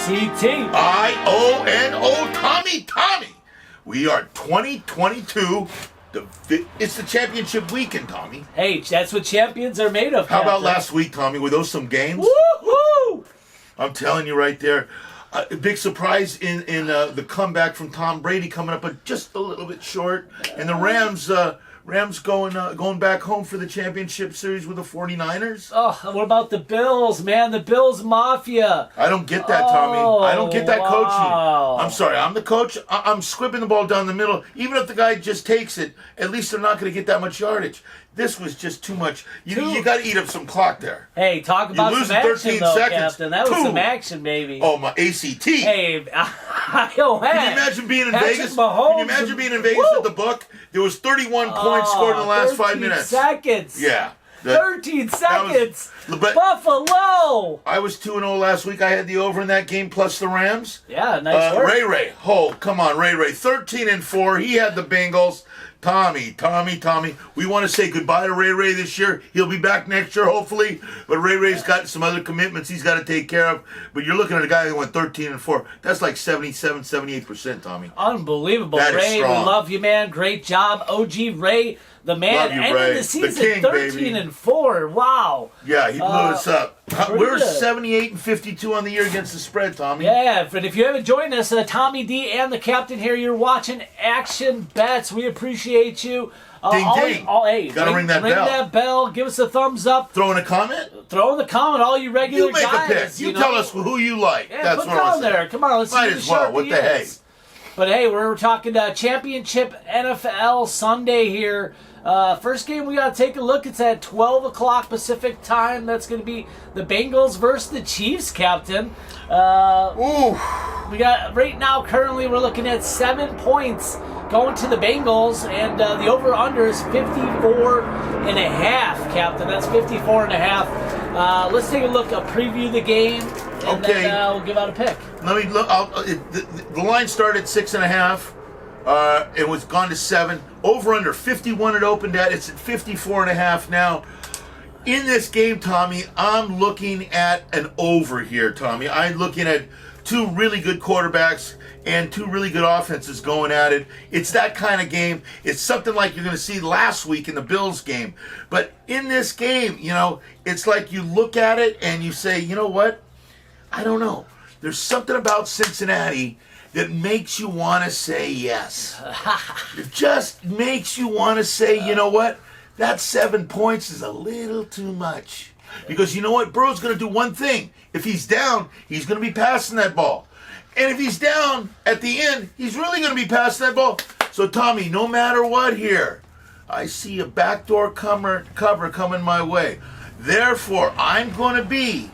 IONO, Tommy. We are 2022. It's the championship weekend, Tommy. Hey, that's what champions are made of. How about last week, Tommy? Were those some games? Woo-hoo! I'm telling you right there. A big surprise in the comeback from Tom Brady coming up, but just a little bit short. And the Rams going back home for the championship series with the 49ers. Oh, what about the Bills, man? The Bills Mafia. I don't get that, Tommy. I don't get that coaching. Wow. I'm sorry. I'm the coach. I'm squibbing the ball down the middle. Even if the guy just takes it, at least they're not going to get that much yardage. This was just too much. You got to eat up some clock there. Hey, talk about some action, though, Captain. That was some action, baby. Oh, my ACT. Hey, Can you imagine being in Vegas? Mahomes Can you imagine being in Vegas at the book? There was 31 points scored in the last 5 minutes. 13 seconds. Yeah. 13 seconds. But Buffalo. I was 2-0 last week. I had the over in that game plus the Rams. Yeah, nice work. Ray. Oh, come on, Ray. 13-4. He had the Bengals. Tommy. We want to say goodbye to Ray this year. He'll be back next year, hopefully. But Ray's got some other commitments he's got to take care of. But you're looking at a guy who went 13-4. That's like 77, 78%, Tommy. Unbelievable, That is Ray. We strong. love you, man. Great job, OG Ray. The man Love you, ended Ray. the season The king, 13-4. Wow. Yeah, he blew us up. We're good. 78-52 on the year against the spread, Tommy. Yeah, but if you haven't joined us, Tommy D and the captain here, you're watching Action Bets. We appreciate you. Ding, ding. Hey, Gotta ring that bell. Ring that bell. Give us a thumbs up. Throw in a comment? Throw in the comment, all you regular You make guys. a pick. You tell us who you like. Yeah, That's put what down I'm saying. there. Come on, let's Might see as the well. sharp What the heck? is. But hey, we're talking championship NFL Sunday here. First game we got to take a look. It's at 12 o'clock Pacific time. That's going to be the Bengals versus the Chiefs, Captain. Ooh. We got right now. Currently, we're looking at 7 points going to the Bengals, and the over/under is 54.5. Captain, that's 54.5. Let's take a look. I'll preview the game, and then we'll give out a pick. Let me look. The line started 6.5. It was gone to 7. Over under 51 it opened at. It's at 54.5 now. In this game, Tommy, I'm looking at an over here, Tommy. I'm looking at two really good quarterbacks and two really good offenses going at it. It's that kind of game. It's something like you're going to see last week in the Bills game. But in this game, it's like you look at it and you say, you know what? I don't know. There's something about Cincinnati that makes you want to say yes. It just makes you want to say, you know what? That 7 points is a little too much. Because you know what? Burrow's going to do one thing. If he's down, he's going to be passing that ball. And if he's down at the end, he's really going to be passing that ball. So, Tommy, no matter what here, I see a backdoor cover coming my way. Therefore, I'm going to be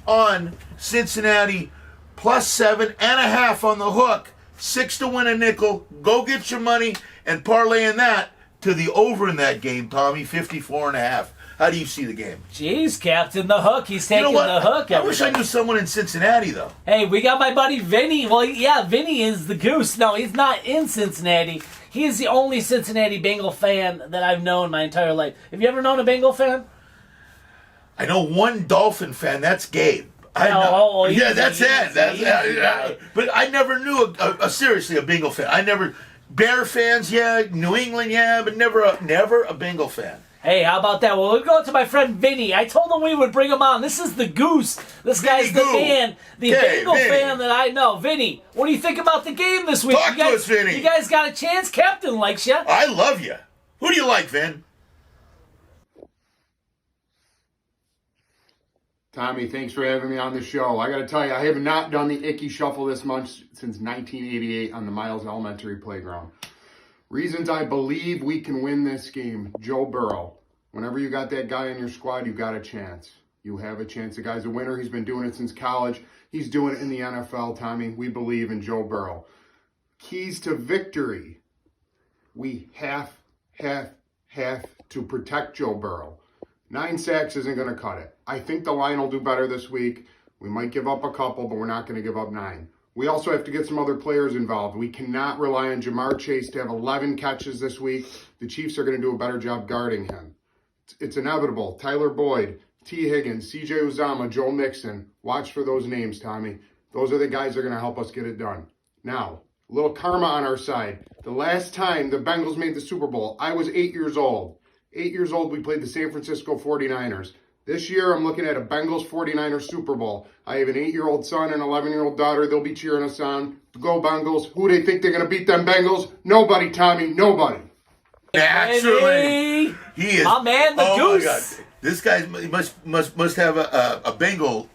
on Cincinnati plus 7.5 on the hook. 6 to win a nickel. Go get your money and parlay in that to the over in that game, Tommy. 54.5. How do you see the game? Jeez, Captain, the hook. He's taking the hook. I wish I knew someone in Cincinnati, though. Hey, we got my buddy Vinny. Well, yeah, Vinny is the Goose. No, he's not in Cincinnati. He is the only Cincinnati Bengal fan that I've known my entire life. Have you ever known a Bengal fan? I know one Dolphin fan. That's Gabe. Yeah, that's it. But I never knew seriously a Bengal fan. I never Bear fans, yeah, New England, yeah, but never a Bengal fan. Hey, how about that? Well, we'll go to my friend Vinny. I told him we would bring him on. This is the Goose. This guy's the man, the Bengal fan that I know. Vinny, what do you think about the game this week? Talk to us, Vinny. You guys got a chance? Captain likes you. I love you. Who do you like, Vin? Tommy, thanks for having me on the show. I got to tell you, I have not done the Icky Shuffle this month since 1988 on the Miles Elementary Playground. Reasons I believe we can win this game. Joe Burrow. Whenever you got that guy in your squad, you got a chance. You have a chance. The guy's a winner. He's been doing it since college. He's doing it in the NFL, Tommy. We believe in Joe Burrow. Keys to victory. We have to protect Joe Burrow. 9 sacks isn't going to cut it. I think the line will do better this week. We might give up a couple, but we're not going to give up 9. We also have to get some other players involved. We cannot rely on Jamar Chase to have 11 catches this week. The Chiefs are going to do a better job guarding him. It's inevitable. Tyler Boyd, T. Higgins, C.J. Uzama, Joe Mixon. Watch for those names, Tommy. Those are the guys that are going to help us get it done. Now, a little karma on our side. The last time the Bengals made the Super Bowl, I was 8 years old. 8 years old, we played the San Francisco 49ers. This year, I'm looking at a Bengals 49ers Super Bowl. I have an 8-year-old son and an 11-year-old daughter. They'll be cheering us on. Go Bengals. Who do they think they're going to beat them Bengals? Nobody, Tommy. Nobody. Naturally. He is. My man, the Goose. My God. This guy must have a Bengal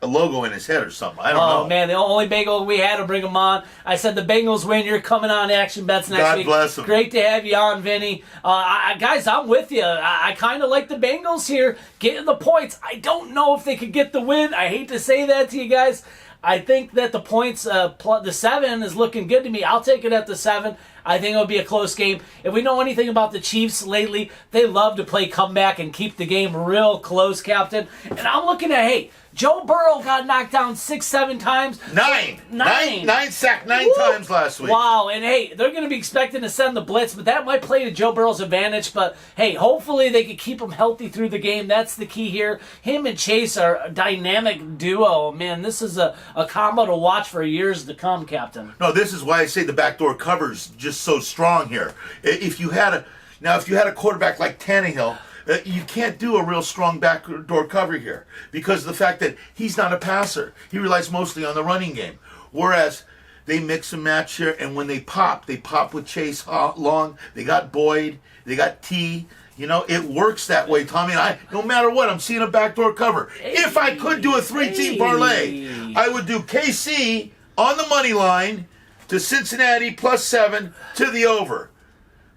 logo in his head or something. I don't know. Oh, man, the only Bengal we had to bring him on. I said the Bengals win. You're coming on Action Bets next week. God bless him. Great to have you on, Vinny. Guys, I'm with you. I kind of like the Bengals here getting the points. I don't know if they could get the win. I hate to say that to you guys. I think that the points, the 7 is looking good to me. I'll take it at the 7. I think it'll be a close game. If we know anything about the Chiefs lately, they love to play comeback and keep the game real close, Captain. And I'm looking at, hey, Joe Burrow got knocked down 6-7 times. Nine sacked 9 times last week. Wow, and hey, they're going to be expecting to send the blitz, but that might play to Joe Burrow's advantage. But hey, hopefully they can keep him healthy through the game. That's the key here. Him and Chase are a dynamic duo. Man, this is a combo to watch for years to come, Captain. No, this is why I say the backdoor cover's just so strong here. If you had a quarterback like Tannehill, you can't do a real strong backdoor cover here because of the fact that he's not a passer. He relies mostly on the running game. Whereas they mix and match here, and when they pop with Chase Long. They got Boyd. They got T. You know, it works that way, Tommy. And no matter what, I'm seeing a backdoor cover. If I could do a 3-team parlay, I would do KC on the money line to Cincinnati +7 to the over.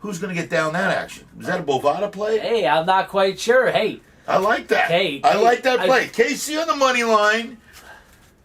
Who's going to get down that action? Is that a Bovada play? Hey, I'm not quite sure. Hey. I like that. I like that play. KC on the money line,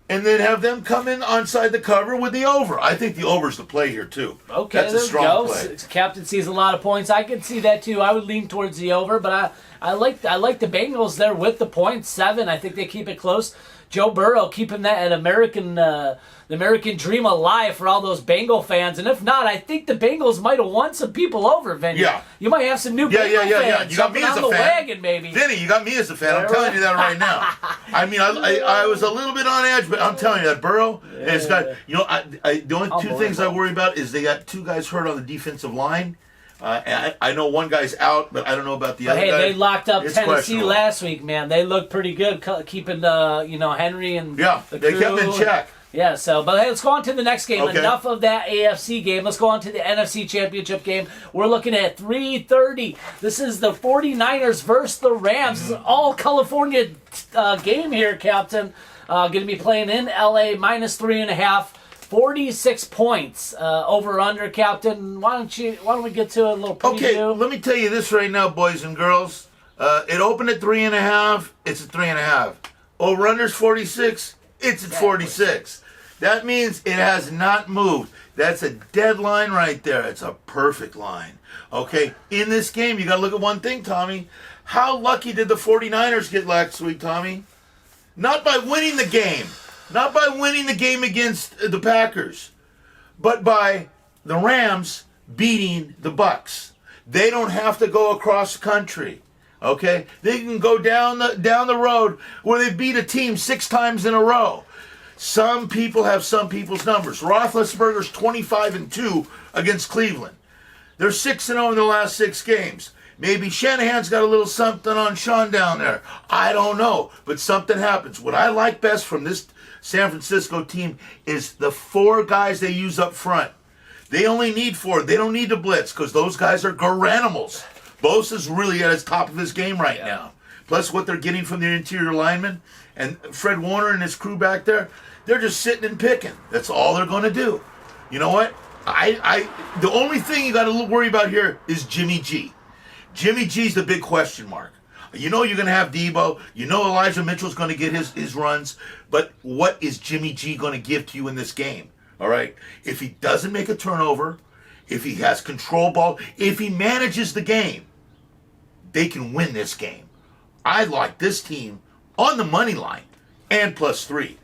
and then have them come in onside the cover with the over. I think the over's the play here, too. Okay, that's a strong play. Captain sees a lot of points. I can see that, too. I would lean towards the over, but I like the Bengals there with the points, 7. I think they keep it close. Joe Burrow keeping that the American dream alive for all those Bengal fans. And if not, I think the Bengals might have won some people over, Vinny. Yeah. You might have some new Bengal fans You got me as a on the fan. Wagon, maybe. Vinny, you got me as a fan. I'm telling you that right now. I mean, I was a little bit on edge, but I'm telling you that Burrow has got, the only 2 things I worry about is they got 2 guys hurt on the defensive line. And I know one guy's out, but I don't know about the other guy. Hey, they locked up It's Tennessee last week, man. They looked pretty good, keeping Henry and the crew. Kept in check. Yeah, but hey, let's go on to the next game. Okay. Enough of that AFC game. Let's go on to the NFC Championship game. We're looking at 3:30. This is the 49ers versus the Rams. This is an all-California game here, Captain. Going to be playing in L.A., -3.5. 46 points over under, Captain. Why don't we get to a little preview? Okay, let me tell you this right now, boys and girls. It opened at 3.5. It's at 3.5. Over under's 46. It's at 46. That means it has not moved. That's a dead line right there. It's a perfect line. Okay, in this game, you got to look at one thing, Tommy. How lucky did the 49ers get last week, Tommy? Not by winning the game. Not by winning the game against the Packers, but by the Rams beating the Bucks. They don't have to go across the country, okay? They can go down the road where they beat a team 6 times in a row. Some people have some people's numbers. Roethlisberger's 25-2 against Cleveland. They're 6-0 in the last 6 games. Maybe Shanahan's got a little something on Sean down there. I don't know, but something happens. What I like best from this San Francisco team is the 4 guys they use up front. They only need 4. They don't need to blitz because those guys are garanimals. Bosa's really at his top of his game right now. Plus what they're getting from their interior linemen. And Fred Warner and his crew back there, they're just sitting and picking. That's all they're going to do. You know what? The only thing you got to worry about here is Jimmy G. Jimmy G's the big question mark. You know you're going to have Debo. You know Elijah Mitchell's going to get his runs. But what is Jimmy G going to give to you in this game? All right? If he doesn't make a turnover, if he has control ball, if he manages the game, they can win this game. I like this team on the money line and +3.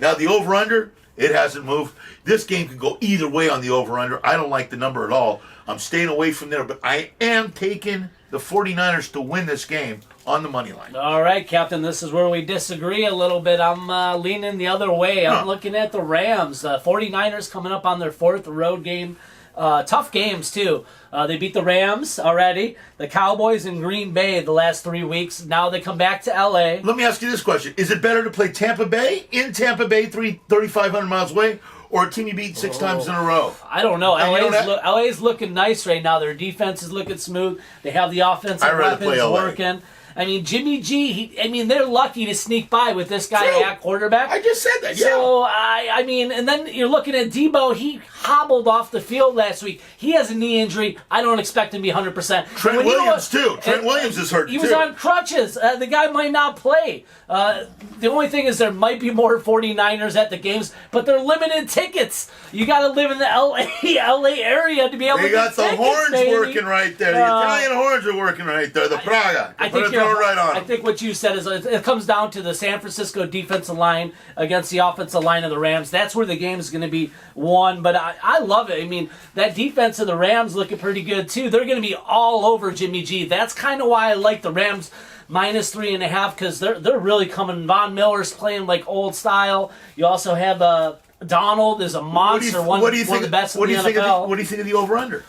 Now the over-under, it hasn't moved. This game could go either way on the over-under. I don't like the number at all. I'm staying away from there, but I am taking the 49ers to win this game on the money line. All right, Captain, this is where we disagree a little bit. I'm leaning the other way. I'm looking at the Rams. 49ers coming up on their 4th road game. Tough games, too. They beat the Rams already, the Cowboys in Green Bay the last 3 weeks. Now they come back to L.A. Let me ask you this question. Is it better to play Tampa Bay, in Tampa Bay, 3,500 miles away, or a team you beat 6 times in a row? I don't know. And LA's looking nice right now. Their defense is looking smooth. They have the offensive I'd rather play weapons LA. working. I mean, Jimmy G, they're lucky to sneak by with this guy True. at quarterback. I just said that, yeah. So, I mean, and then you're looking at Debo. He hobbled off the field last week. He has a knee injury. I don't expect him to be 100%. Trent Williams, too. Trent Williams is hurt, He too. was on crutches. The guy might not play. The only thing is there might be more 49ers at the games, but they're limited tickets. You got to live in the LA area to be able to get tickets, They got the horns baby. working right there. The Italian horns are working right there. The Praga. I Put think it right on I them. think what you said is it comes down to the San Francisco defensive line against the offensive line of the Rams. That's where the game is going to be won. But I love it. I mean, that defense of the Rams looking pretty good, too. They're going to be all over Jimmy G. That's kind of why I like the Rams minus 3.5, because they're really coming. Von Miller's playing like old style. You also have Donald is a monster, one of the best in the NFL. What do you think of the over-under?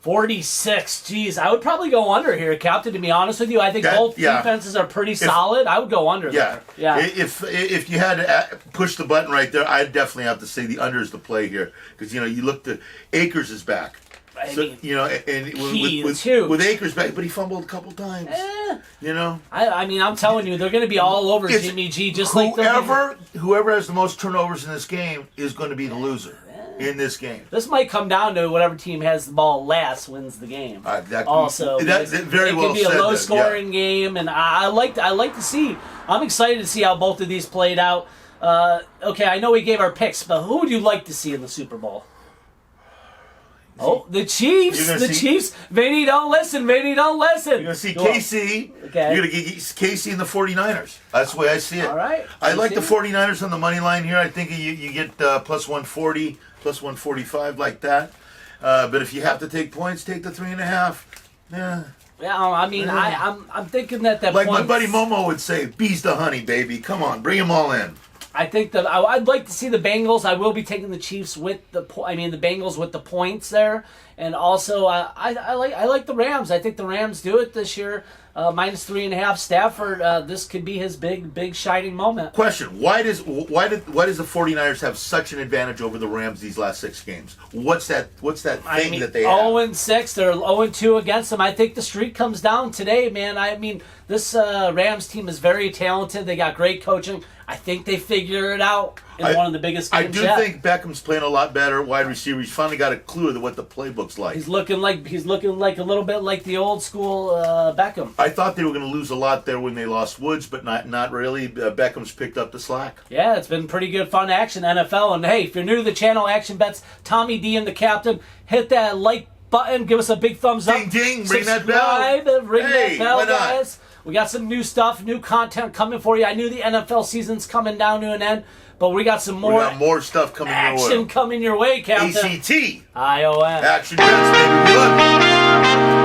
46. Jeez, I would probably go under here, Captain, to be honest with you. I think both defenses are pretty solid. I would go under there. Yeah. If you had to push the button right there, I'd definitely have to say the under is the play here. Because, you look to Akers is back. I So, mean, and with Akers back, but he fumbled a couple times. I mean, I'm telling you, they're going to be all over Jimmy G. Just like whoever has the most turnovers in this game is going to be the loser in this game. This might come down to whatever team has the ball last wins the game. That It could be a low-scoring game, and I like to see. I'm excited to see how both of these played out. Okay, I know we gave our picks, but who would you like to see in the Super Bowl? Oh, the Chiefs! Chiefs! Vinny, don't listen! Vinny, don't listen! You're going to see KC. Okay. You're going to get KC and the 49ers. That's the way I see it. All right. I like the 49ers on the money line here. I think you get plus 140, plus 145 like that. But if you have to take points, take the 3.5. Yeah. Yeah, I mean, I'm thinking that like points, my buddy Momo would say, bees to honey, baby. Come on, bring them all in. I think that I'd like to see the Bengals. I will be taking the Chiefs with the Bengals with the points there, and also I like the Rams. I think the Rams do it this year. Minus 3.5. Stafford, this could be his big shining moment. Question: Why does the 49ers have such an advantage over the Rams these last 6 games? What's that thing that they have? 0-6. They're 0-2 against them. I think the streak comes down today, man. I mean, this Rams team is very talented. They got great coaching. I think they figure it out in one of the biggest games yet. I do think Beckham's playing a lot better. Wide receiver. He's finally got a clue of what the playbook's like. He's looking like a little bit like the old school Beckham. I thought they were going to lose a lot there when they lost Woods, but not really. Beckham's picked up the slack. Yeah, it's been pretty good fun action, NFL. And hey, if you're new to the channel, Action Bets, Tommy D and the Captain, hit that like button, give us a big thumbs up. Ding, ding, ring that bell. Ring that bell, guys. We got some new stuff, new content coming for you. I knew the NFL season's coming down to an end, but we got some more. We got more stuff coming your way. Action coming your way, Captain. ACT. ION. Action Bets, baby. We love you.